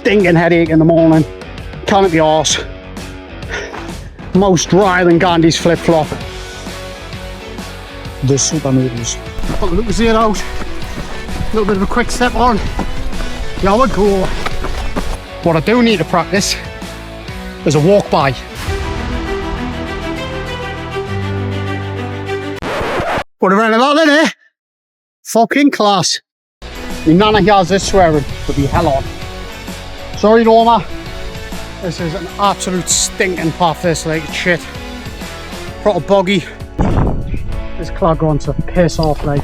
stinking headache in the morning. Can't be arse. Most dry than Gandhi's flip flop. The super noodles. Put the Lucas here out. A little bit of a quick step on. Yeah, we go. What I do need to practice is a walk by. What a run about there, eh? Fucking class. My nana hears this swearing, but be hell on. Sorry, Norma. This is an absolute stinking path, this, like shit. Proper boggy. This clog going to piss off, like.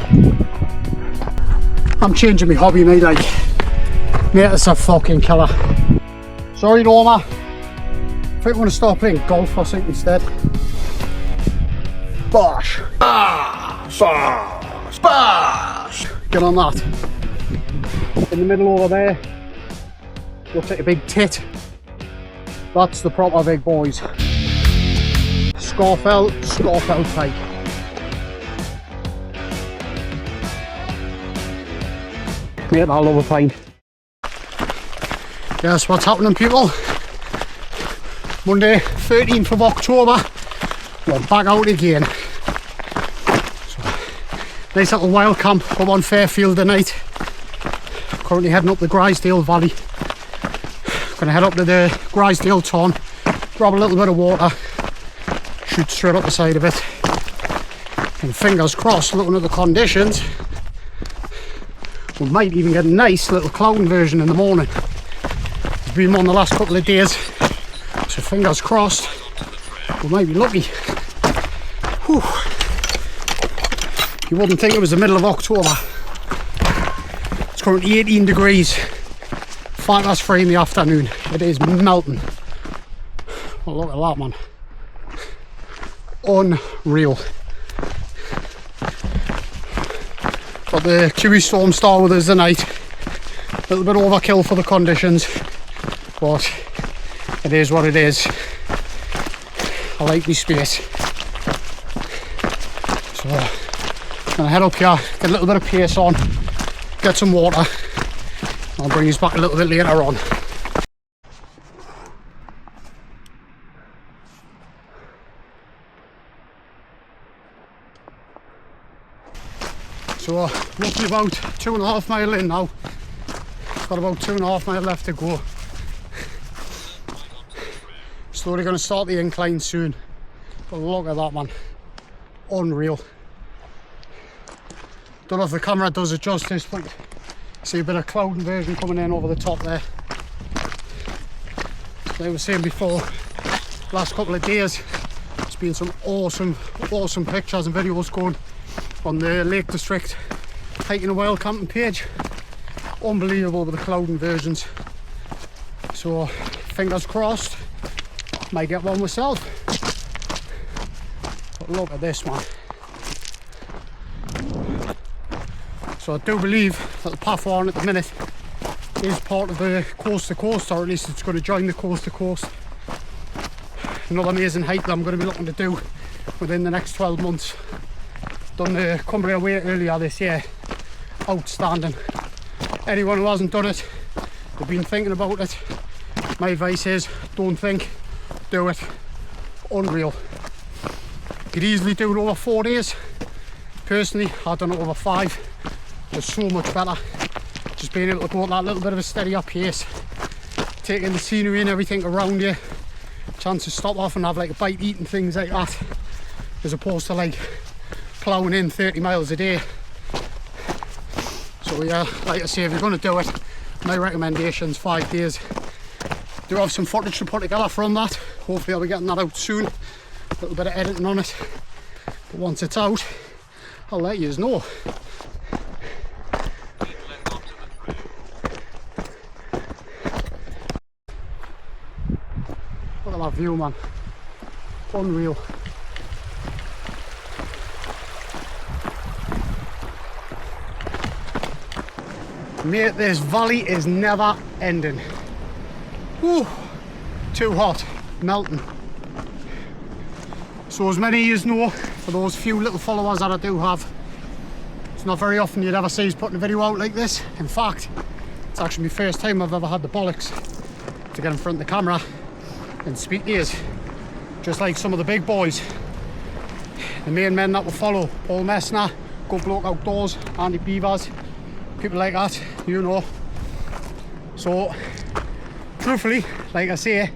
I'm changing my hobby, mate, like. Mate, it's a fucking killer. Sorry, Norma. I think I'm going to start playing golf or something instead. Bosh. Bosh. Bosh. Bosh. Get on that. In the middle over there, looks like a big tit. That's the proper big boys. Scarfell pike. Mate, I love a pint. Yes, what's happening, people? Monday, 13th of October, we're back out again. So, nice little wild camp up on Fairfield tonight. Currently heading up the Grisdale Valley. Gonna head up to the Grisdale tarn, grab a little bit of water, shoot straight up the side of it. And fingers crossed, looking at the conditions, we might even get a nice little cloud inversion in the morning. There's been one the last couple of days, so fingers crossed, we might be lucky. Whew. You wouldn't think it was the middle of October. It's currently 18 degrees, 3:05 in the afternoon. It is melting. Oh, look at that, man. Unreal. Got the Kiwi Storm Star with us tonight. A little bit overkill for the conditions, but it is what it is. I like my space. So, I'm gonna head up here, get a little bit of pace on, get some water. I'll bring us back a little bit later on. So roughly about 2.5 miles in now. Got about 2.5 miles left to go. Slowly going to start the incline soon. But look at that, man. Unreal. Don't know if the camera does it justice, but see a bit of cloud inversion coming in over the top there. Like I was saying before, last couple of days there's been some awesome pictures and videos going on the Lake District hiking and wild camping page. Unbelievable with the cloud inversions. So fingers crossed, might get one myself. But look at this, man. So I do believe that the path we're on at the minute is part of the coast to coast, or at least it's going to join the coast to coast. Another amazing hike that I'm going to be looking to do within the next 12 months. Done the Cumbria Way earlier this year. Outstanding. Anyone who hasn't done it, they've been thinking about it, my advice is don't think, do it. Unreal. Could easily do it over 4 days. Personally, I've done it over 5. It's so much better. Just being able to go at that little bit of a steadier pace, taking the scenery and everything around you, chance to stop off and have like a bite, eating things like that, as opposed to like ploughing in 30 miles a day. So yeah, like I say, if you're going to do it, my recommendation's 5 days. Do have some footage to put together from that. Hopefully I'll be getting that out soon. A little bit of editing on it. But once it's out, I'll let you know. Look at that view, man. Unreal. Mate, this valley is never ending. Whew, too hot, melting. So as many of you know, for those few little followers that I do have, it's not very often you'd ever see us putting a video out like this. In fact, It's actually my first time I've ever had the bollocks to get in front of the camera and speak to you. Just like some of the big boys, the main men that will follow, Paul Messner, Good Bloke Outdoors, Andy Beavers, people like that, you know. So, truthfully, like I say,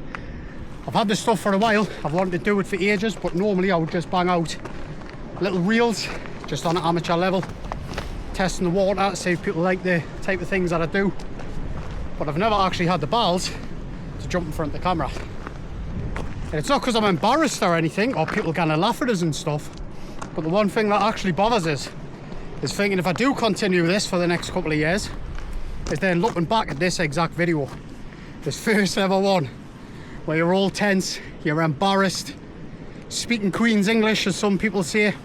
I've had this stuff for a while. I've wanted to do it for ages, but normally I would just bang out little reels, just on an amateur level, testing the water, see if people like the type of things that I do. But I've never actually had the balls to jump in front of the camera. And it's not because I'm embarrassed or anything, or people kind of laugh at us and stuff, but the one thing that actually bothers us is thinking if I do continue this for the next couple of years, is then looking back at this exact video, this first ever one, where you're all tense, you're embarrassed, speaking Queen's English, as some people say, a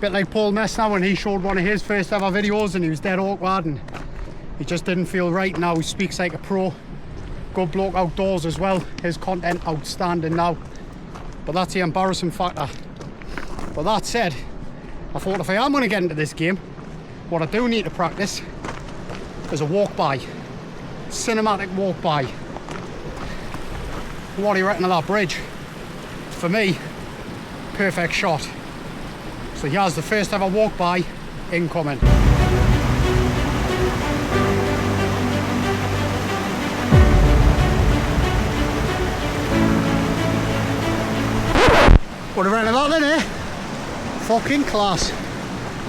bit like Paul Messner when he showed one of his first ever videos and he was dead awkward and he just didn't feel right. Now he speaks like a pro. Good Bloke Outdoors as well, his content outstanding now, but that's the embarrassing factor. But that said, I thought if I am going to get into this game, what I do need to practice is a walk by, cinematic walk by. What do you reckon of that bridge? For me, perfect shot. So here's the first ever walk by incoming. What do you reckon of that then, eh? Fucking class.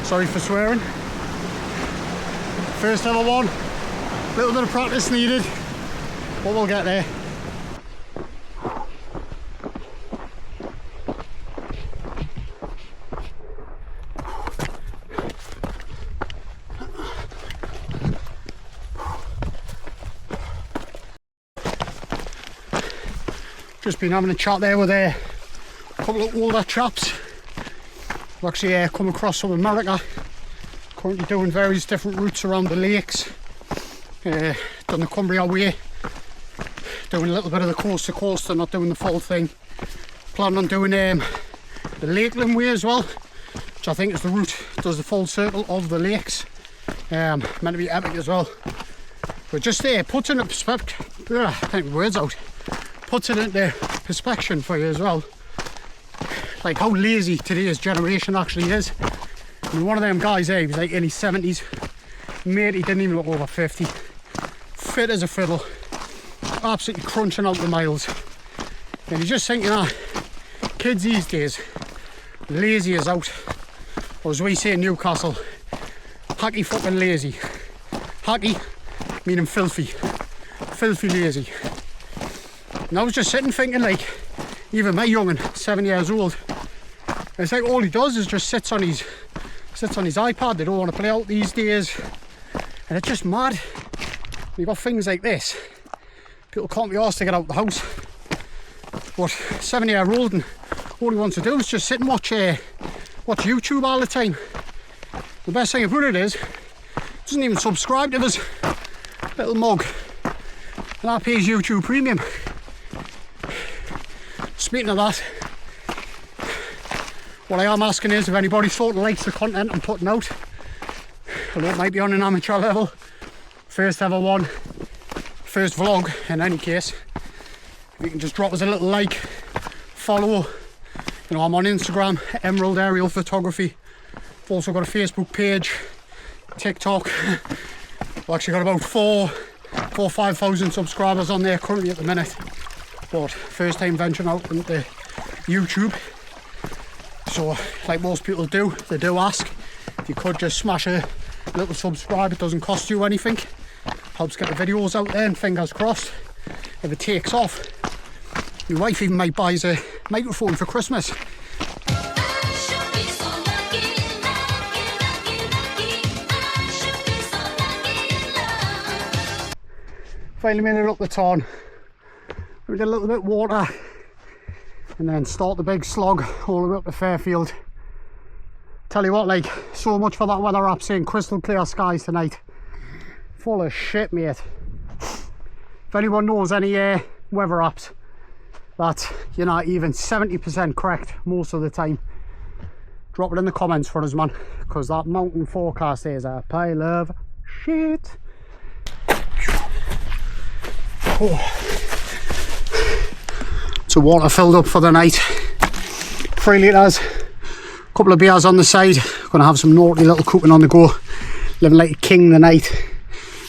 Sorry for swearing. First ever one. Little bit of practice needed, but we'll get there. Just been having a chat there with a couple of older chaps. I've actually come across from America, currently doing various different routes around the lakes. Done the Cumbria Way, doing a little bit of the coast to coast and not doing the full thing. Planning on doing the Lakeland Way as well, which I think is the route that does the full circle of the lakes. Meant to be epic as well. But just puts into perspective, I can't get my words out, puts it into perspective for you as well, like how lazy today's generation actually is. I mean, one of them guys there, he was like in his 70s, mate, he didn't even look over 50, fit as a fiddle, absolutely crunching out the miles. And you're just thinking, kids these days, lazy as out, or as we say in Newcastle, hacky fucking lazy. Hacky meaning filthy, filthy lazy. And I was just sitting thinking, like, even my young'un, 7 years old, it's like all he does is just sits on his iPad. They don't want to play out these days, and it's just mad. You've got things like this, people can't be asked to get out the house, but 7-year-old, and all he wants to do is just sit and watch YouTube all the time. The best thing about it is, doesn't even subscribe to this little mug, and that pays YouTube Premium. Speaking of that, what I am asking is if anybody sort of likes the content I'm putting out, although it might be on an amateur level, first ever one, first vlog in any case, if you can just drop us a little like, follow. You know, I'm on Instagram, Emerald Aerial Photography. I've also got a Facebook page, TikTok. I've actually got about 5,000 subscribers on there currently at the minute. But first time venturing out into YouTube. So, like most people do, they do ask if you could just smash a little subscribe. It doesn't cost you anything. Helps get the videos out there, and fingers crossed, if it takes off, my wife even might buy us a microphone for Christmas. Finally made it up the tarn. We get a little bit of water and then start the big slog all the way up to Fairfield. Tell you what, like, so much for that weather app saying crystal clear skies tonight. Full of shit, mate. If anyone knows any weather apps that you're not even 70% correct most of the time, drop it in the comments for us, man, because that mountain forecast is a pile of shit. So water filled up for the night. 3 litres. Couple of beers on the side. Gonna have some naughty little cooking on the go. Living like a king tonight.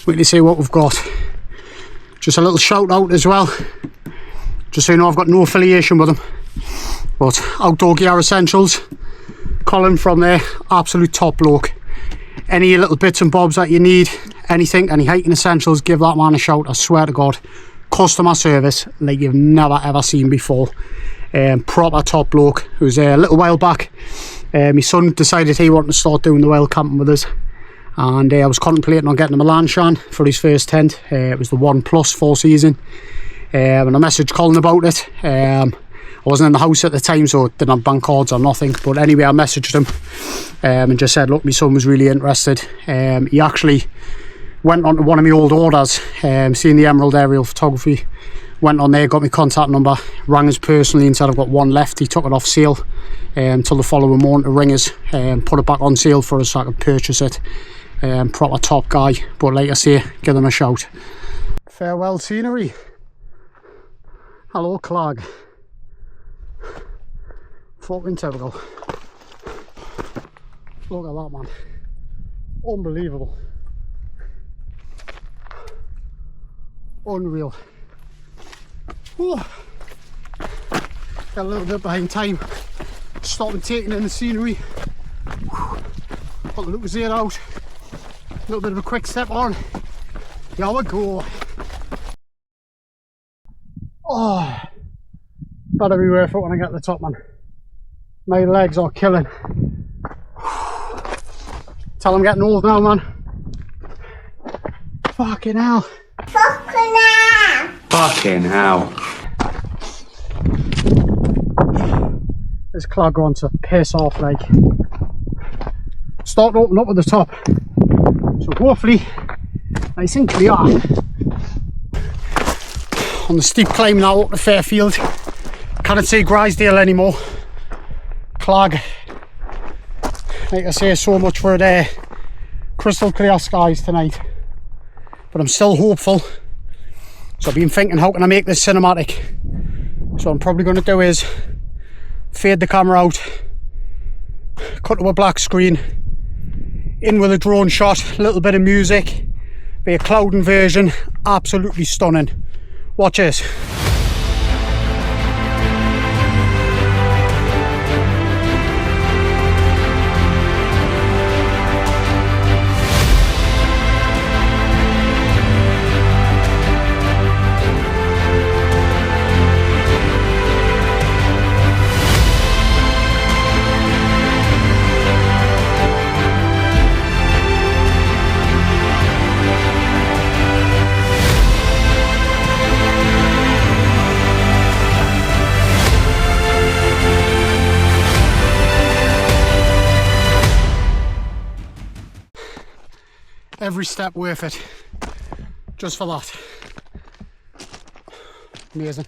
Wait to see what we've got. Just a little shout out as well. Just so you know, I've got no affiliation with them. But Outdoor Gear Essentials. Colin from there, absolute top bloke. Any little bits and bobs that you need, anything, any hiking essentials, give that man a shout. I swear to God. Customer service like you've never ever seen before. Proper top bloke. It was a little while back. My son decided he wanted to start doing the wild camping with us, and I was contemplating on getting him a Lanshan for his first tent. It was the 1 Plus 4 season, and I messaged Colin about it. I wasn't in the house at the time, so didn't have bank cards or nothing, but anyway, I messaged him and just said, look, my son was really interested. He actually went on to one of my old orders, seeing the Emerald Aerial Photography, went on there, got my contact number, rang us personally and said I've got one left. He took it off sale till the following morning to ring us, put it back on sale for us so I could purchase it. Proper top guy, but like I say, give them a shout. Farewell scenery. Hello Clag. Fucking typical. Look at that, man. Unbelievable. Unreal. Whew. Got a little bit behind time. Stopping taking in the scenery. Got the lookers there out. A little bit of a quick step on. Here we go. Oh, better be worth it when I get to the top, man. My legs are killing. Tell I'm getting old now, man. Fucking hell. Fucking hell. Fucking hell. This clog wants to piss off, like. Start to open up at the top. So hopefully, nice and clear. On the steep climb now up to Fairfield. Can't see Grisdale anymore. Clag. Like I say, so much for it. Crystal clear skies tonight. But I'm still hopeful. So I've been thinking, how can I make this cinematic? So what I'm probably going to do is fade the camera out, cut to a black screen, in with a drone shot, a little bit of music, be a cloud inversion, absolutely stunning. Watch this. Every step worth it, just for that. Amazing.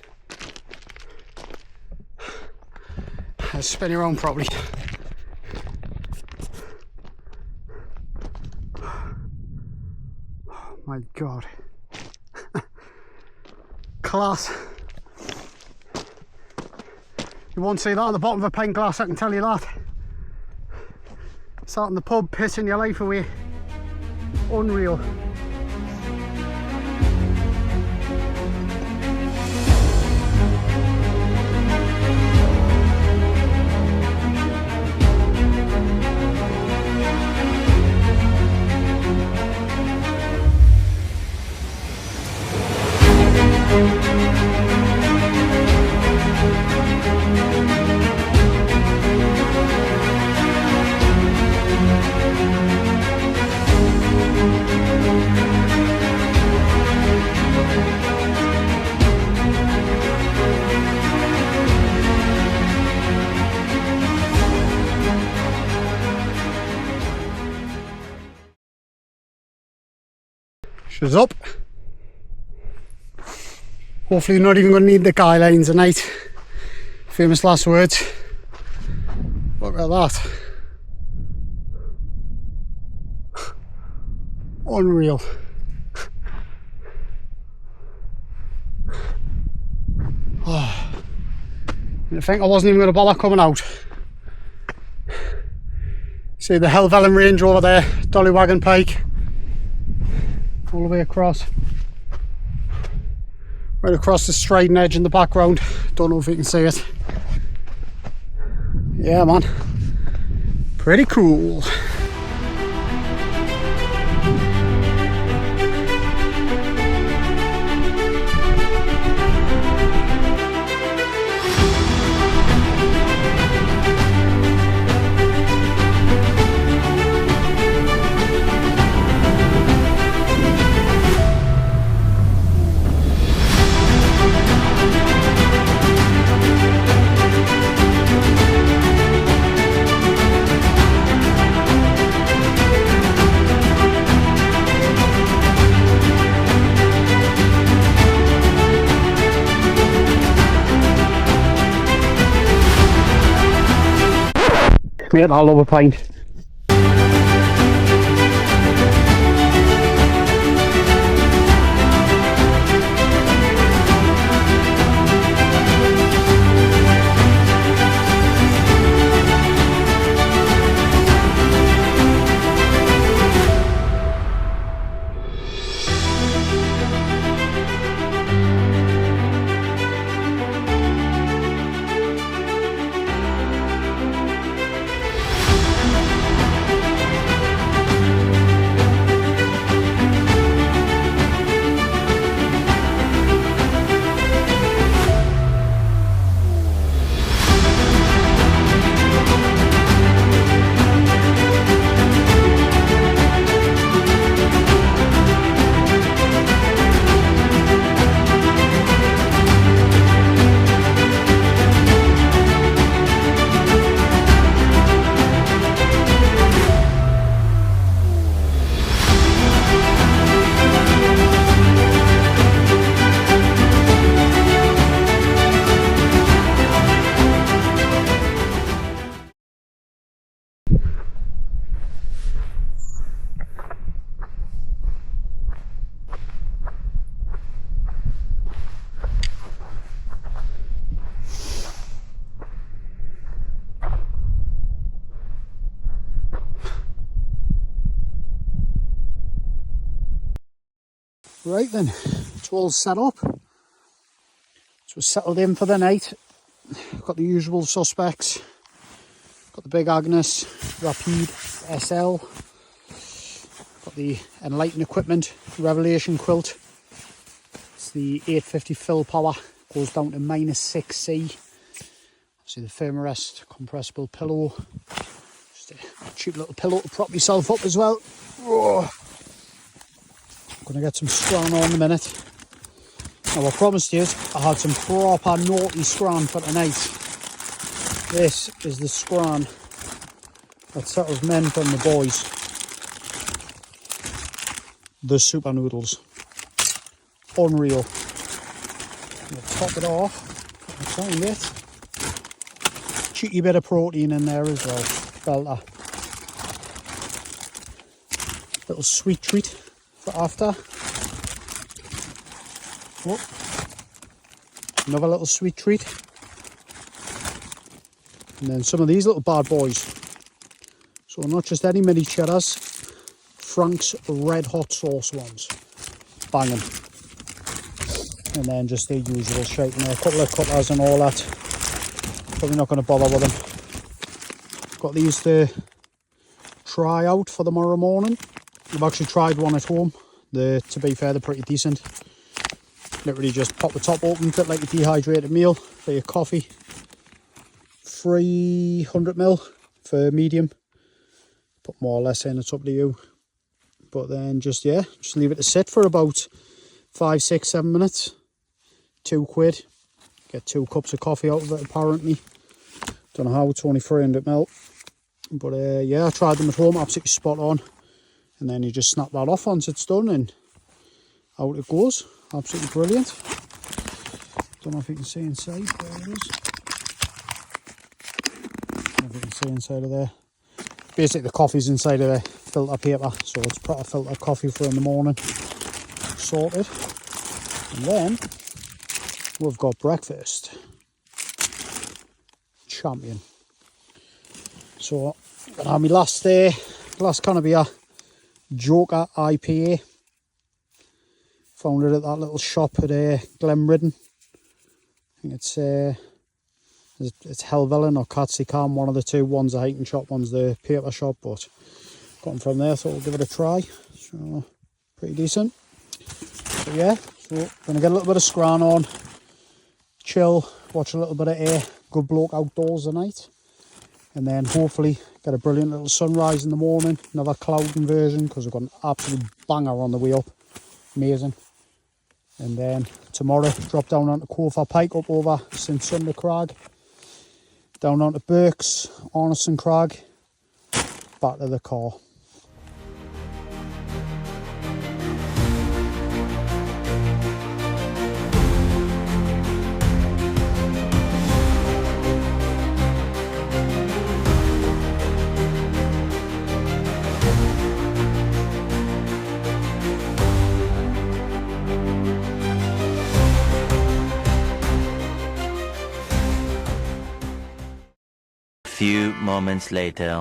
Let's spin you around properly. Oh my God. Class. You won't see that on the bottom of a pint glass, I can tell you that. Sat in the pub pissing your life away. Unreal. She's up. Hopefully not even going to need the guy lines tonight. Famous last words. Look at that. Unreal. Oh, I think I wasn't even going to bother coming out. See the Helvellyn range over there, Dollywagon Pike, all the way across. Right across the striding edge in the background. Don't know if you can see it. Yeah, man. Pretty cool. Mate, I love a pint. Right then, it's all set up. So we're settled in for the night. Got the usual suspects. Got the big Agnes, Rapide SL. Got the Enlighten equipment, Revelation quilt. It's the 850 fill power, goes down to -6C. See the Firmarest compressible pillow. Just a cheap little pillow to prop myself up as well. Oh. Gonna get some scran on in a minute. Now I promised you I had some proper naughty scran for tonight. This is the scran that settles men from the boys. The super noodles. Unreal. I'm gonna top it off. Find it. Cheeky bit of protein in there as well. Belter. Little sweet treat for after. Oh, another little sweet treat. And then some of these little bad boys. So not just any mini cheddars, Frank's red hot sauce ones. Banging. And then just the usual shape in there. A couple of cutlers and all that. Probably not going to bother with them. Got these to try out for tomorrow morning. I've actually tried one at home. To be fair, they're pretty decent. Literally just pop the top open, bit like a dehydrated meal for your coffee. 300ml for medium. Put more or less in, it's up to you. But then just leave it to sit for about 5, 6, 7 minutes. £2. Get 2 cups of coffee out of it apparently. Don't know how, it's only 300ml. But yeah, I tried them at home, absolutely spot on. And then you just snap that off once it's done and out it goes. Absolutely brilliant. Don't know if you can see inside. There it is. Don't know if you can see inside of there. Basically the coffee's inside of the filter paper, so it's proper filter coffee for in the morning. Sorted. And then we've got breakfast. Champion. So, my last kind of beer, Joker IPA. Found it at that little shop at Glenridden. I think it's Helvellyn or Catsycam, one of the two. One's a hiking shop, one's the paper shop, but got them from there, so we'll give it a try. So, pretty decent. So yeah, so gonna get a little bit of scran on, chill, watch a little bit of air, good bloke outdoors tonight, and then hopefully get a brilliant little sunrise in the morning, another cloud inversion, because we've got an absolute banger on the way up, amazing. And then tomorrow, drop down onto Cofer Pike, up over St Sunder Crag, down onto Burks, Arneson Crag, back to the car. Few moments later.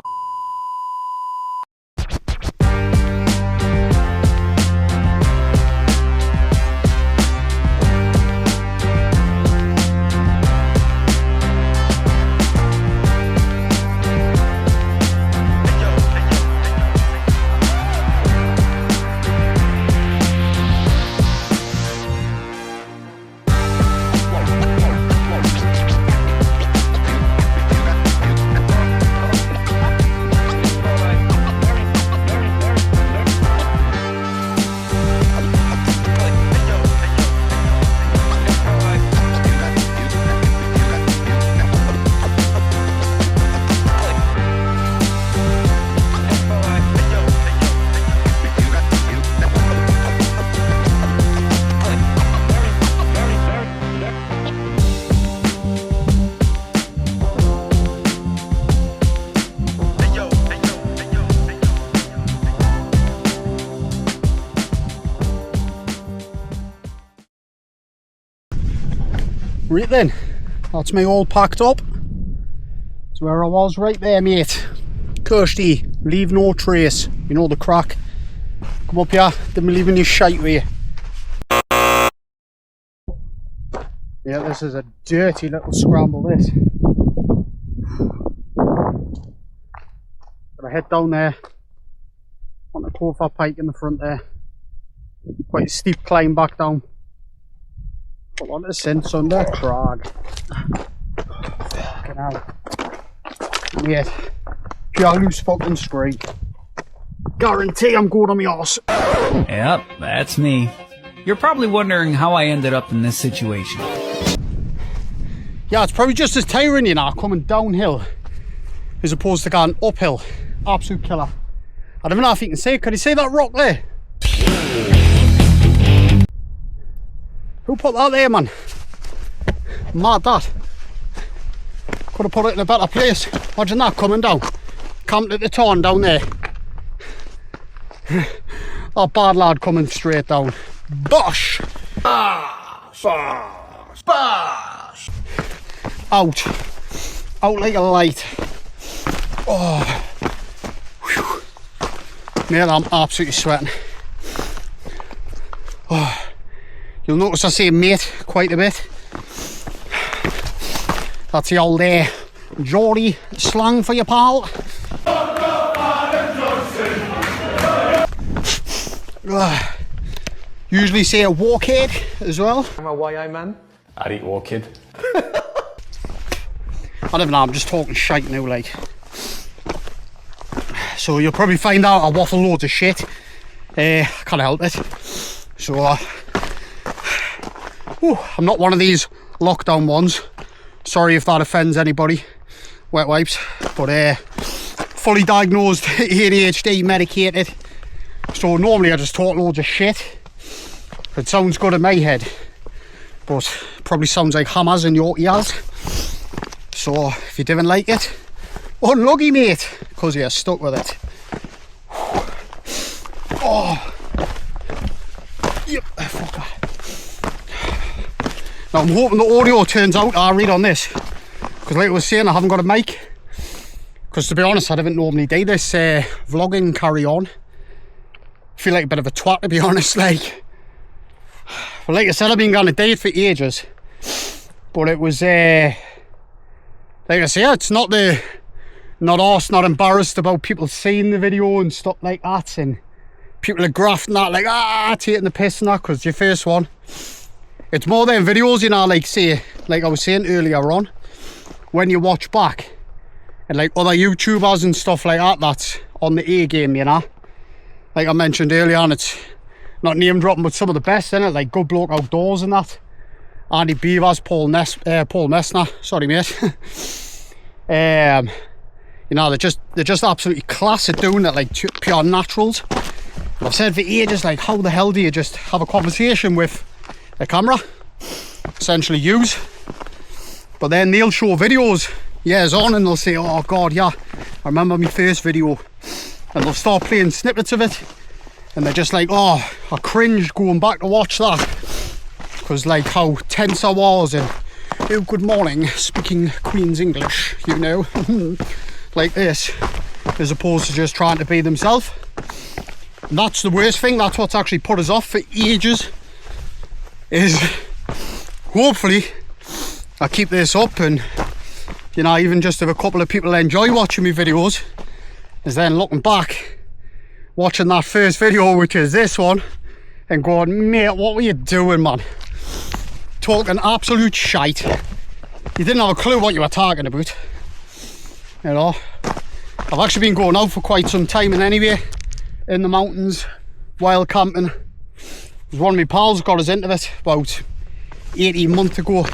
Right then, that's me all packed up. That's where I was right there, mate. Kirsty, leave no trace. You know the crack. Come up here, then we're leaving your shite with you. Yeah, this is a dirty little scramble, this. Gotta head down there on the Cofer Pike in the front there. Quite a steep climb back down. Got on to St Sunder Crag. Fucking hell. Mate, pure loose fucking screen. Guarantee I'm good on my arse. Yep, that's me. You're probably wondering how I ended up in this situation. Yeah, it's probably just as tiring, you know, coming downhill as opposed to going uphill. Absolute killer. I don't know if you can see it. Can you see that rock there? Who put that there, man? Mad that. Could have put it in a better place. Imagine that coming down. Camped at the tarn down there. That bad lad coming straight down. Bosh! Bosh! Bosh! Bosh! Out. Out like a light. Oh. Whew. Mate, I'm absolutely sweating. Oh. You'll notice I say mate quite a bit. That's the old Geordie slang for your pal. Usually say a walkhead as well. I'm a YI man. I'd eat walkhead. I don't know, I'm just talking shite now, like. So you'll probably find out I waffle loads of shit. Can't help it. So I'm not one of these lockdown ones. Sorry if that offends anybody. Wet wipes. But fully diagnosed ADHD, medicated. So normally I just talk loads of shit. It sounds good in my head, but probably sounds like hammers in your ears. So if you didn't like it, unlucky mate, because you're stuck with it. Oh, yep, fucker. Now I'm hoping the audio turns out alright on this, because like I was saying, I haven't got a mic, because to be honest I didn't normally do this vlogging carry on. I feel like a bit of a twat, to be honest. Like, well, like I said, I've been going to do it for ages, but it was like I say, it's not embarrassed about people seeing the video and stuff like that, and people are grafting that, like, taking the piss and that, because it's your first one. It's more than videos, you know, like, say, like I was saying earlier on, when you watch back, and like other YouTubers and stuff like that, that's on the A game, you know. Like I mentioned earlier on, it's not name dropping, but some of the best in it, like Good Bloke Outdoors and that. Andy Beavers, Paul Messner, sorry mate. You know, they're just absolutely class at doing it, like pure naturals. And I've said for ages, like, how the hell do you just have a conversation with a camera, essentially use? But then they'll show videos years on and they'll say, oh god, yeah, I remember my first video, and they'll start playing snippets of it, and they're just like, oh, I cringed going back to watch that, because like how tense I was, and oh, good morning, speaking Queen's English, you know. Like this, as opposed to just trying to be themselves. And that's the worst thing. That's what's actually put us off for ages, is hopefully I keep this up, and you know, even just if a couple of people enjoy watching my videos, is then looking back, watching that first video, which is this one, and going, mate, what were you doing, man? Talking absolute shite. You didn't have a clue what you were talking about. You know, I've actually been going out for quite some time, and anyway, in the mountains, wild camping. One of my pals got us into it about 18 months ago.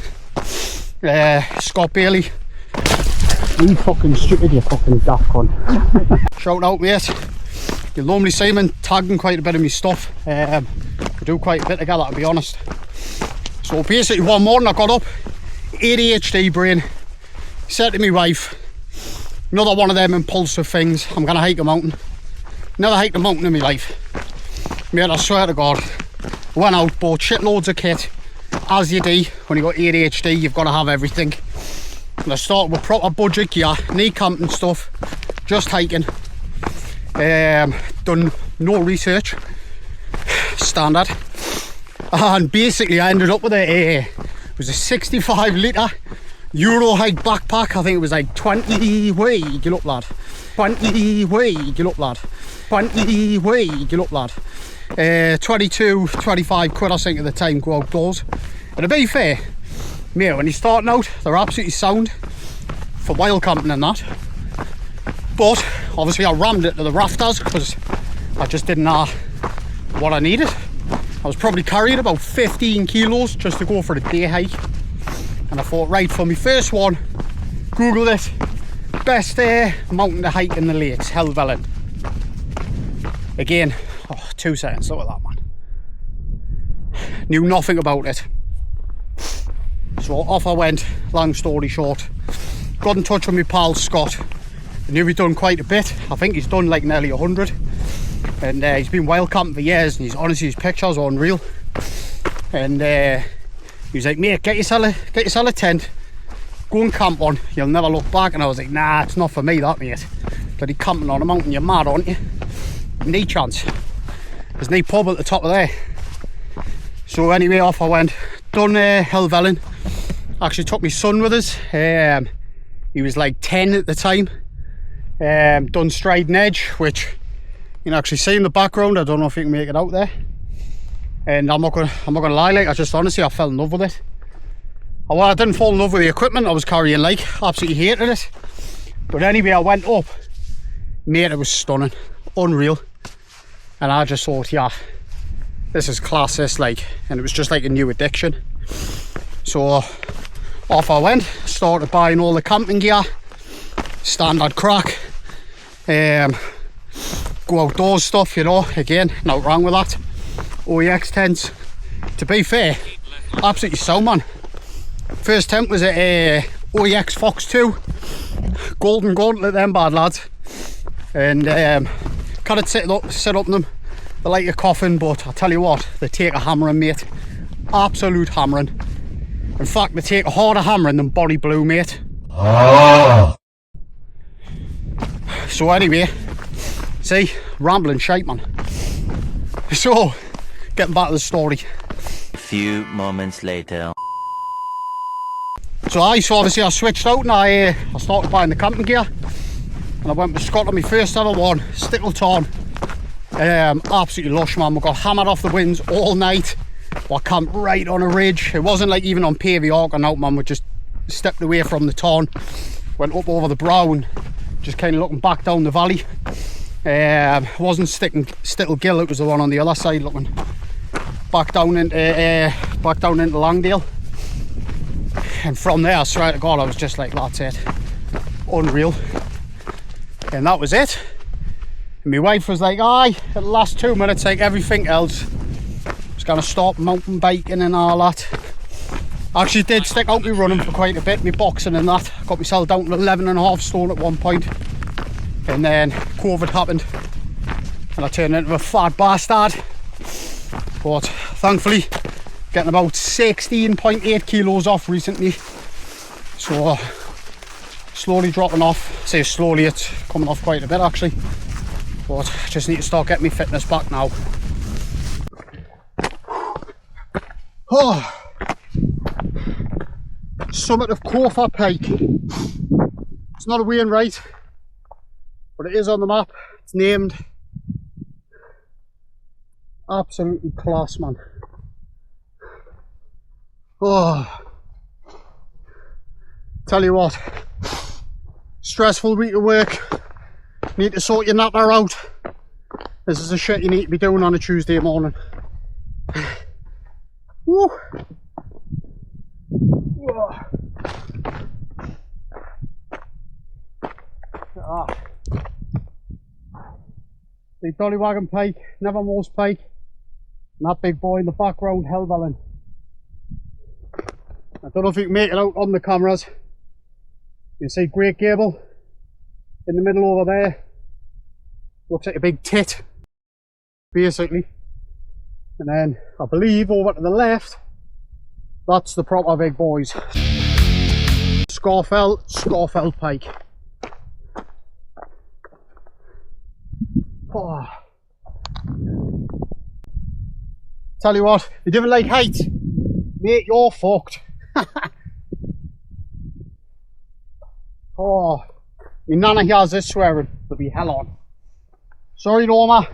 Scott Bailey. You fucking stupid, you fucking daft cunt. Shout out, mate. You'll normally see me tagging quite a bit of my stuff. We do quite a bit together, to be honest. So basically one morning I got up, ADHD brain, said to my wife, another one of them impulsive things, I'm gonna hike a mountain. Never hiked a mountain in my life. Mate, I swear to God. Went out, bought shitloads of kit. As you do, when you got ADHD, you've got to have everything. And I started with proper budget gear, knee camping stuff, just hiking. Done no research, standard. And basically I ended up with it was a 65 litre Euro hike backpack. I think it was like 20 way, get up lad. 20 way, get up lad. 20 way, get up lad. 22, 25 quid I think at the time, go outdoors. And to be fair, mate, when you're starting out, they're absolutely sound for wild camping and that. But obviously I rammed it to the rafters because I just didn't know what I needed. I was probably carrying about 15 kilos just to go for a day hike. And I thought, right, for my first one, Google it, best mountain to hike in the lakes, Helvellyn. Again, 2 seconds, look at that, man. Knew nothing about it. So off I went, long story short. Got in touch with my pal Scott. I knew he'd done quite a bit. I think he's done like nearly 100. And he's been wild camping for years, and his pictures are unreal. And he was like, mate, get yourself a tent, go and camp on, you'll never look back. And I was like, nah, it's not for me that, mate. Bloody camping on a mountain, you're mad, aren't you? No chance. There's no pub at the top of there. So anyway, off I went, done Helvellyn. Actually took my son with us. He was like 10 at the time. Done Striding Edge, which you can actually see in the background. I don't know if you can make it out there. And I'm not gonna lie, like, I just honestly, I fell in love with it. Well, I didn't fall in love with the equipment I was carrying, like, absolutely hated it. But anyway, I went up, mate, it was stunning, unreal. And I just thought, yeah, this is class, this, like, and it was just like a new addiction. So off I went, started buying all the camping gear, standard crack, go outdoors stuff, you know, again, not wrong with that. OEX tents, to be fair, absolutely sound, man. First tent was a OEX Fox 2, golden gauntlet, them bad lads. And kind of set up them, they're like a coffin, but I tell you what, they take a hammering, mate, absolute hammering. In fact, they take a harder hammering than body blue, mate. So anyway, see, rambling shite, man. So, getting back to the story. A few moments later. So I switched out and I started buying the camping gear. And I went to Scotland, my first ever one, Stickle Tarn. Absolutely lush, man. We got hammered off the winds all night. We camped right on a ridge. It wasn't like even on pavey or out, man. We just stepped away from the tarn, went up over the brow and just kind of looking back down the valley. It wasn't Stickle Gill, it was the one on the other side looking back down into Langdale. And from there, I swear to God, I was just like, that's it. Unreal. And that was it. And my wife was like, aye, at the last 2 minutes, like everything else, I was going to stop mountain biking and all that. I actually did stick out me running for quite a bit, me boxing and that. Got myself down to 11.5 stone at one point. And then COVID happened. And I turned into a fat bastard. But thankfully, getting about 16.8 kilos off recently. So, slowly dropping off. I say slowly, it's coming off quite a bit actually. But I just need to start getting my fitness back now. Oh. Summit of Corfa Pike. It's not a wainwright, but it is on the map. It's named. Absolutely class, man. Oh, tell you what, stressful week of work. Need to sort your napper out. This is the shit you need to be doing on a Tuesday morning. Woo. The Dollywagon Pike, Nevermore's Pike, and that big boy in the background, Helvellyn. I don't know if you can make it out on the cameras. You can see Great Gable in the middle over there. Looks like a big tit, basically. And then I believe over to the left, that's the proper big boys. Scafell Pike. Oh. Tell you what, if you didn't like height, mate, you're fucked. Oh, my nana hears this swearing, there'll be hell on. Sorry, Norma.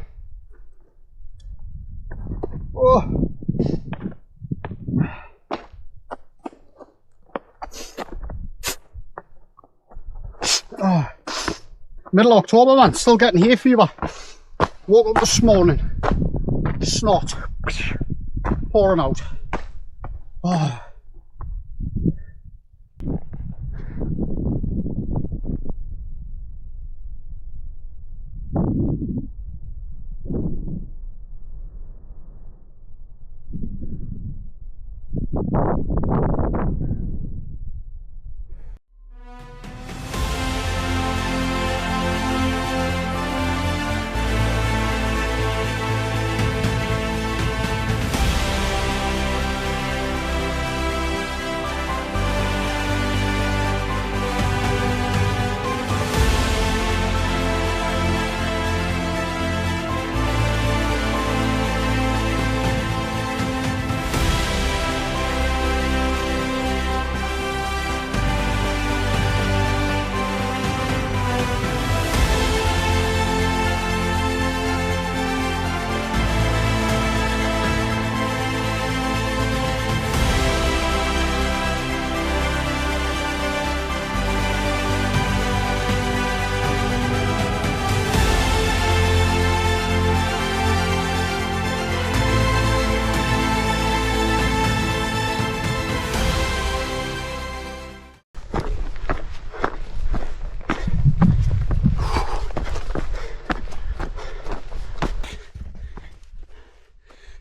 Oh. Oh. Middle of October, man, still getting hay fever. Woke up this morning, snot pouring out. Oh.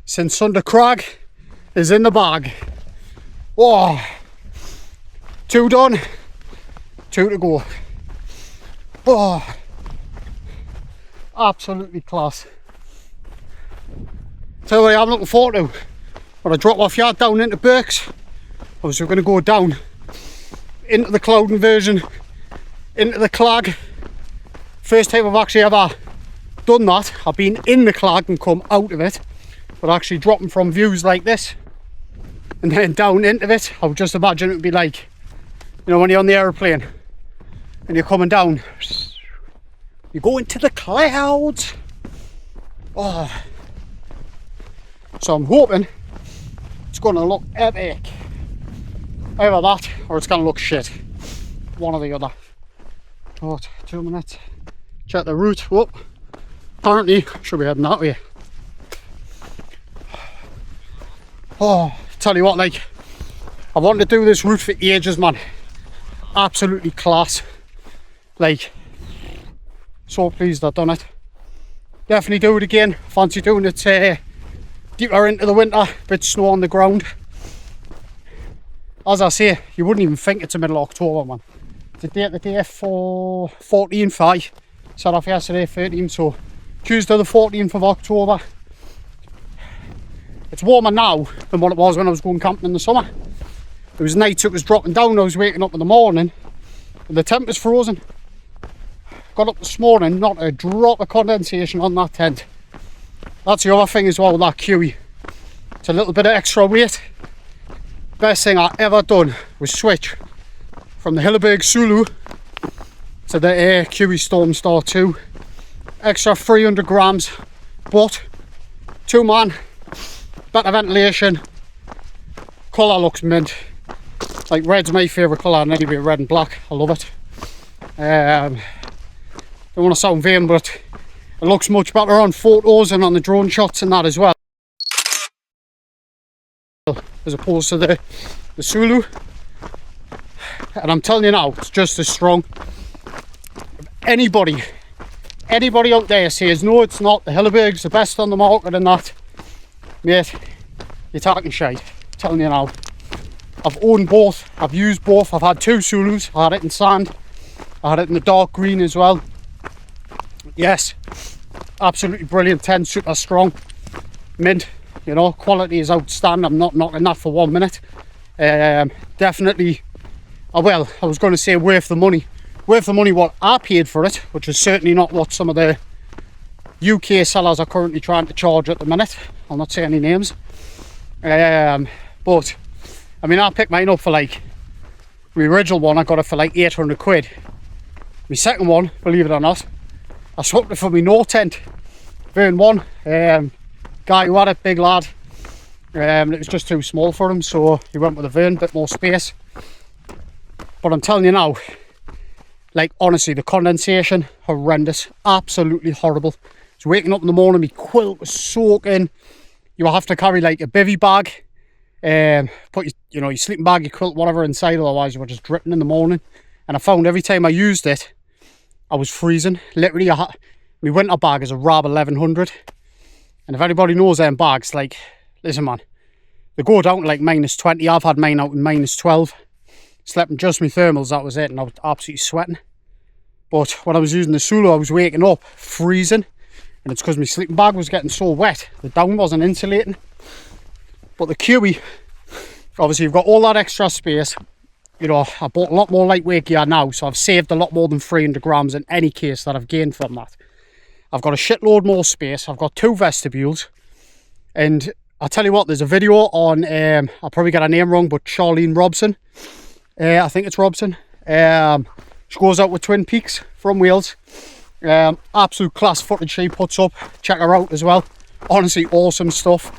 Since Sunday Crag is in the bag. Oh, 2 done, 2 to go. Oh, absolutely class. Tell you what I'm looking forward to. When I drop off yard down into Burks, Obviously we're going to go down into the cloud inversion, into the clag. First time I've actually ever done that. I've been in the clag and come out of it, but actually dropping from views like this and then down into it, I would just imagine it would be like, you know, when you're on the aeroplane and you're coming down, you go into the clouds. Oh. So I'm hoping it's going to look epic. Either that or it's going to look shit. One or the other. Oh, 2 minutes. Check the route. Whoop. Apparently, should be heading that way. Oh, tell you what, like, I wanted to do this route for ages, man. Absolutely class. Like, so pleased I've done it. Definitely do it again. Fancy doing it deeper into the winter. Bit snow on the ground. As I say, you wouldn't even think it's the middle of October, man. Today the day for 14th, set off yesterday 13th, so Tuesday the 14th of October. It's warmer now than what it was when I was going camping in the summer. There was nights it was dropping down. I was waking up in the morning and the temp was frozen. Got up this morning, not a drop of condensation on that tent. That's the other thing as well with that Kiwi. It's a little bit of extra weight. Best thing I ever done was switch from the Hilleberg Sulu to the Kiwi Storm Star 2. Extra 300 grams, but 2-man, better ventilation, colour looks mint. Like, red's my favourite colour, and anyway, red and black, I love it. Don't want to sound vain, but it looks much better on photos and on the drone shots and that as well, as opposed to the Sulu. And I'm telling you now, it's just as strong. Anybody out there says no, it's not, the Hilleberg's the best on the market and that, mate, you're talking shite. I'm telling you now. I've owned both, I've used both. I've had 2 Sulus. I had it in sand, I had it in the dark green as well. Yes, absolutely brilliant tent, super strong, mint. You know, quality is outstanding. I'm not knocking that for 1 minute. Definitely, I was going to say worth the money. Worth the money what I paid for it, which is certainly not what some of the UK sellers are currently trying to charge at the minute. I'll not say any names. But, I mean, I picked mine up for like, my original one, I got it for like 800 quid. My second one, believe it or not, I swapped it for my no tent. Vern 1. Guy who had it, big lad. It was just too small for him, so he went with a Vern, bit more space. But I'm telling you now, like, honestly, the condensation, horrendous, absolutely horrible. I was waking up in the morning, my quilt was soaking. You have to carry like a bivvy bag, put your sleeping bag, your quilt, whatever inside, otherwise you were just dripping in the morning. And I found every time I used it, I was freezing. Literally, my winter bag is a RAB 1100. And if anybody knows them bags, like, listen man, they go down to like -20. I've had mine out in -12. Slept in just my thermals, that was it, and I was absolutely sweating. But when I was using the Sulu, I was waking up freezing, and it's because my sleeping bag was getting so wet. The down wasn't insulating. But the Kiwi, obviously you've got all that extra space. You know, I bought a lot more lightweight gear now, so I've saved a lot more than 300 grams in any case that I've gained from that. I've got a shitload more space. I've she vestibules, and I'll tell you what, there's a video on, I'll probably get her name wrong, but Charlene Robson, I think it's Robson. She goes out with Twin Peaks from Wales. Absolute class footage she puts up. Check her out as well. Honestly, awesome stuff.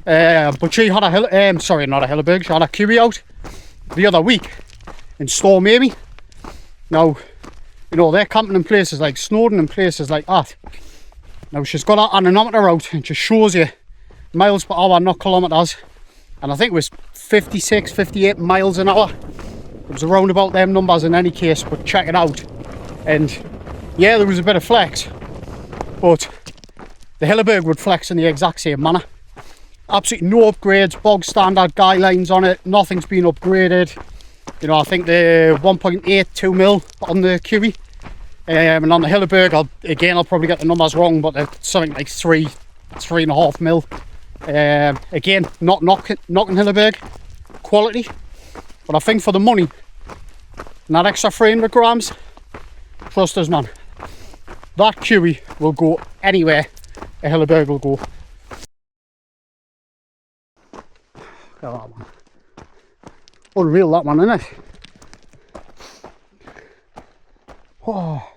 But she had a sorry, not a Hilleberg, she had a Kiwi out the other week in Storm Amy. Now, you know, they're camping in places like Snowdon and places like that. Now, she's got her anemometer out and she shows you miles per hour, not kilometres. And I think it was 56, 58 miles an hour. It was around about them numbers in any case, but check it out. And yeah, there was a bit of flex, but the Hilleberg would flex in the exact same manner. Absolutely no upgrades, bog standard guidelines on it, nothing's been upgraded. You know, I think the 1.82 mil on the Kiwi, and on the Hilleberg, I'll probably get the numbers wrong, but it's something like 3.5 mil. Again, not knocking Hilleberg quality, But I think for the money and that extra 300 grams, trust us, man, that kiwi will go anywhere a Hilleberg will go. Look at that, man. Unreal, that one, isn't it? Oh.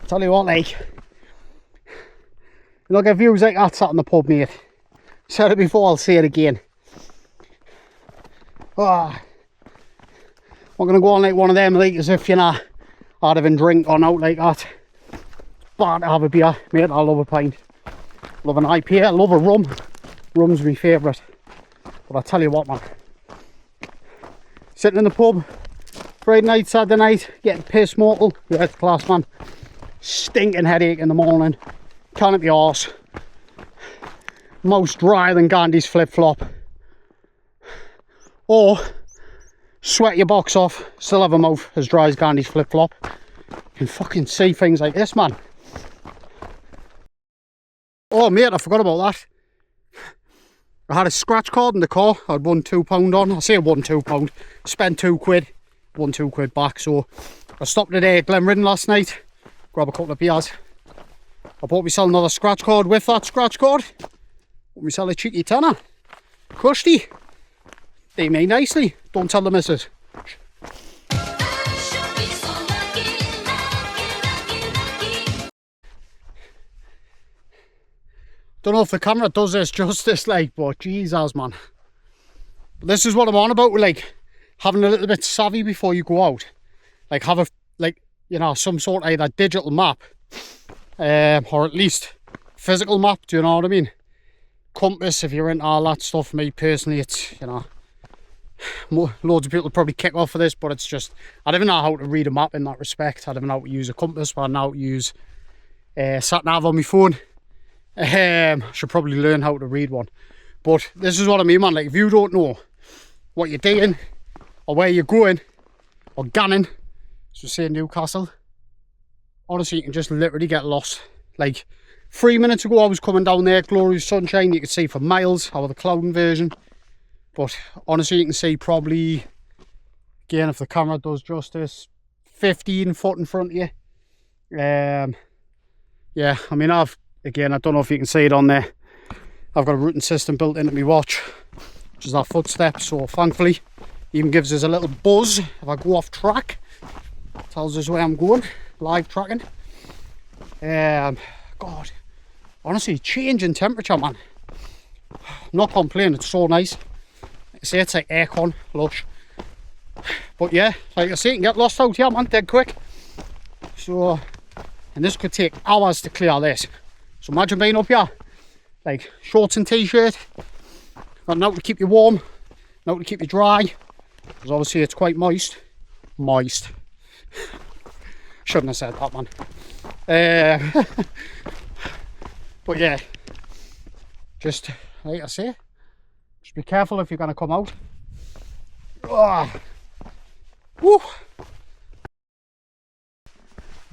Tell you what, like, you don't get views like that sat in the pub, mate. Said it before, I'll say it again. Oh. I'm gonna go on like one of them, like, as if, you know, I'd have a drink on out like that. But to have a beer, mate, I love a pint. Love an IPA, I love a rum. Rum's my favourite. But I tell you what, man. Sitting in the pub, Friday night, Saturday night, getting pissed mortal. Yeah, it's class, man. Stinking headache in the morning. Can't be arse. Mouth dry than Gandhi's flip-flop. Or sweat your box off, still have a mouth as dry as Gandhi's flip-flop. You can fucking see things like this, man. Oh mate, I forgot about that. I had a scratch card in the car. I'd won £2 on. I say I won £2. Spent £2. Won £2 back. So I stopped at Glenridden last night. Grab a couple of beers. I bought myself another scratch card with that scratch card. Bought myself a cheeky tenner. Crusty. They made nicely. Don't tell the missus. Don't know if the camera does this justice, like, but Jesus, man. But this is what I'm on about, like, having a little bit savvy before you go out. Like, have a, like, you know, some sort of either digital map, or at least physical map, do you know what I mean? Compass, if you're into all that stuff. Me, personally, it's, you know, loads of people probably kick off for this, but it's just, I don't even know how to read a map in that respect. I don't know how to use a compass, but I know how to use sat-nav on my phone. I should probably learn how to read one. But this is what I mean, man. Like, if you don't know what you're doing or where you're going or ganning, as we say in Newcastle, honestly, you can just literally get lost. Like, 3 minutes ago I was coming down there, glorious sunshine, you could see for miles. I was the cloud inversion, but honestly you can see probably, again, if the camera does justice, 15 foot in front of you. Yeah, I mean, again, I don't know if you can see it on there, I've got a routing system built into my watch, which is our footsteps, so thankfully even gives us a little buzz if I go off track. Tells us where I'm going, live tracking. God, honestly, change in temperature, man. I'm not complaining, it's so nice. Like I say, it's like aircon, lush. But yeah, like I say, you can get lost out here, man, dead quick. So, and this could take hours to clear this. So imagine being up here, like shorts and t-shirt, got now to keep you warm, now to keep you dry, because obviously it's quite moist. Shouldn't have said that, man. But yeah, just like I say, just be careful if you're going to come out. Woo.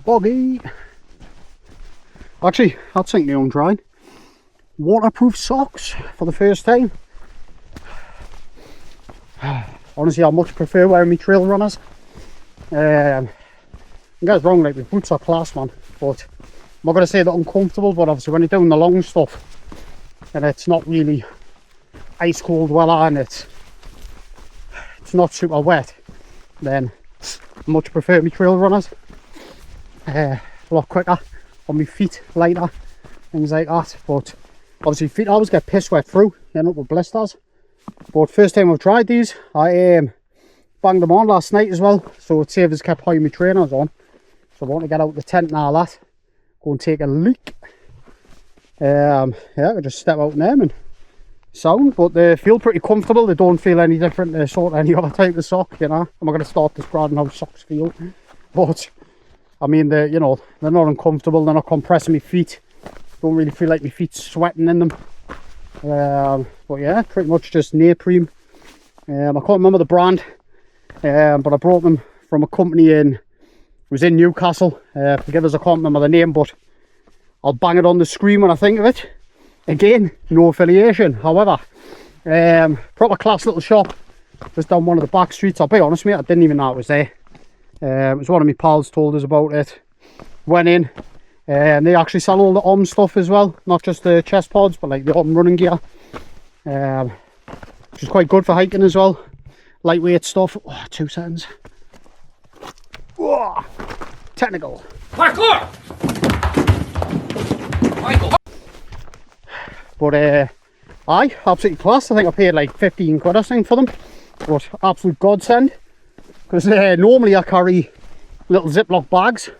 Boggy. Actually, I'll take my own drying. Waterproof socks for the first time. Honestly, I much prefer wearing my trail runners. Don't get it wrong, like, my boots are class, man, but I'm not going to say they're uncomfortable, but obviously when you're doing the long stuff and it's not really ice cold weather and it's not super wet, then I much prefer my trail runners. A lot quicker on my feet, lighter, things like that. But obviously feet always get piss wet through, end up with blisters. But first time I've tried these, I banged them on last night as well, so it saved us kept hiding my trainers on. So I want to get out the tent and all that, go and take a leak. Yeah, I could just step out in them and sound, but they feel pretty comfortable. They don't feel any different to sort of any other type of sock, you know. I'm not going to start describing how socks feel, but I mean, you know, they're not uncomfortable, they're not compressing my feet. Don't really feel like my feet's sweating in them. But yeah, pretty much just neoprene. I can't remember the brand, but I brought them from a company it was in Newcastle. Forgive us, I can't remember the name, but I'll bang it on the screen when I think of it. Again, no affiliation. However, Proper class little shop. Just down one of the back streets. I'll be honest with you, I didn't even know it was there. It was one of my pals told us about it. Went in, and they actually sell all the OM stuff as well. Not just the chest pods, but like the OM running gear. Which is quite good for hiking as well. Lightweight stuff. Oh, 2 seconds. Whoa, technical. Parkour! Michael. But aye, absolutely class. I think I paid like 15 quid or something for them. But absolute godsend. Because normally I carry little Ziploc bags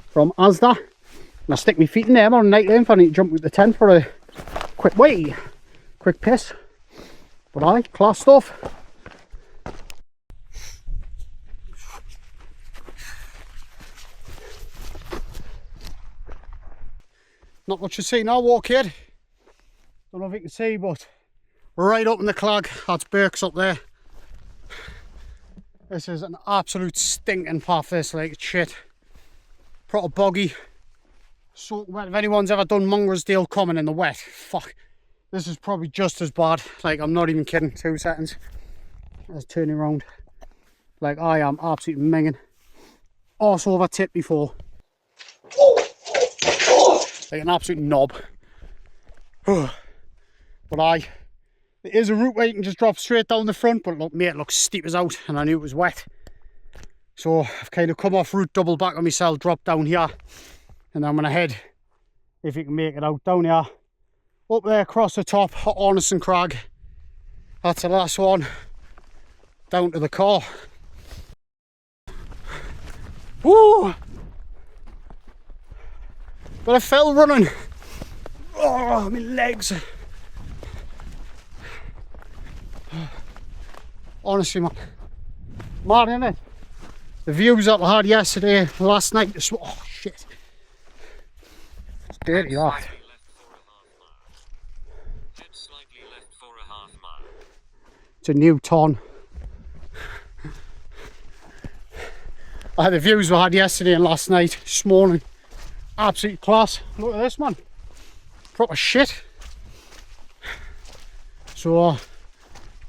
from Asda. And I stick my feet in them on night if I need to jump with the tent for a quick wee, quick piss. But aye, class stuff. Not much to see now, walk kid. Don't know if you can see, but right up in the clag, that's Burke's up there. This is an absolute stinking path, this, like it's shit. Proper boggy. So wet. If anyone's ever done Grisdale coming in the wet, fuck. This is probably just as bad. Like, I'm not even kidding. 2 seconds. Let's turn around. Like, I am absolutely minging. Arse over tip before. Like an absolute knob. But aye, there is a route where you can just drop straight down the front, but look mate, it looks steep as out and I knew it was wet. So I've kind of come off route, double back on myself, drop down here, and then I'm gonna head, if you can make it out, down here, up there across the top, Orniston Crag. That's the last one, down to the car. Woo! But I fell running. Oh, my legs. Honestly, man. Mad, innit? The views that I had yesterday, last night, oh shit. It's dirty, that. It's a new tarn. I had the views we had yesterday and last night, this morning. Absolute class. Look at this, man. Proper shit. So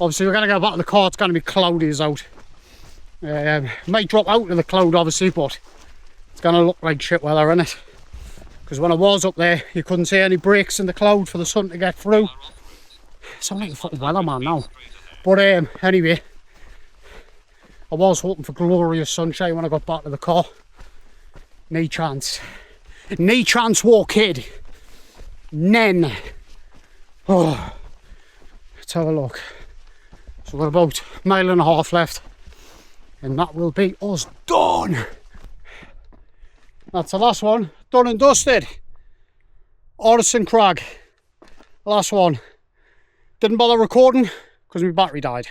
obviously we're gonna go back to the car. It's gonna be cloudy as out. Might drop out of the cloud obviously, but it's gonna look like shit weather, innit? Because when I was up there you couldn't see any breaks in the cloud for the sun to get through. Sound like a fucking weatherman now. But anyway, I was hoping for glorious sunshine when I got back to the car. No chance. No chance, walk kid. Nen. Oh, let's have a look. So we're about a mile and a half left, and that will be us done. That's the last one, done and dusted. Orniston Crag, last one. Didn't bother recording because my battery died,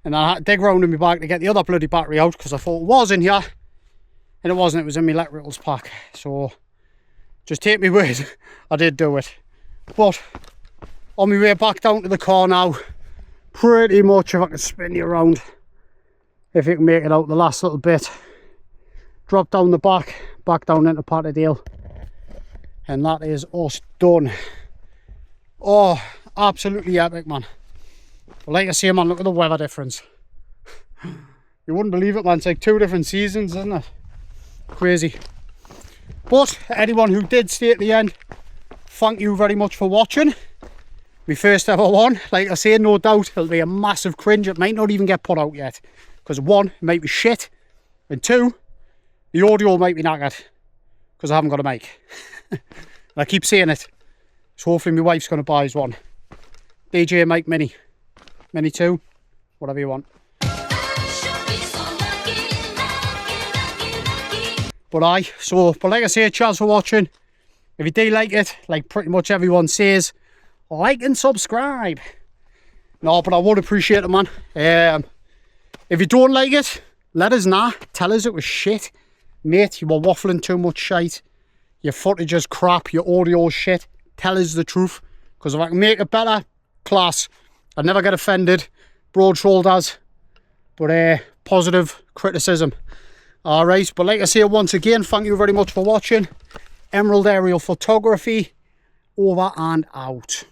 and I had to dig around in my bag to get the other bloody battery out because I thought it was in here, and it wasn't. It was in my electricals pack. So just take me with it, I did do it. But on my way back down to the car now, pretty much, if I can spin you around, if you can make it out the last little bit, drop down the back down into Patterdale, and that is us done. Oh, absolutely epic, man. But like I say, man, look at the weather difference. You wouldn't believe it, man. It's like 2 different seasons, isn't it? Crazy. But anyone who did stay at the end, thank you very much for watching. My first ever one. Like I say, no doubt it'll be a massive cringe. It might not even get put out yet, because 1, it might be shit, and 2, the audio might be knackered because I haven't got a mic. And I keep saying it, so hopefully my wife's going to buy us one. DJ mic mini 2, whatever you want. But aye, so, but like I say, cheers for watching. If you do like it, like pretty much everyone says, like and subscribe. No, but I would appreciate it, man. If you don't like it, let us know. Tell us it was shit. Mate, you were waffling too much shite. Your footage is crap, your audio is shit. Tell us the truth. Because if I can make it better, class. I'd never get offended. Broad shoulders. But positive criticism. Alright, but like I say once again, thank you very much for watching. Emerald Aerial Photography, over and out.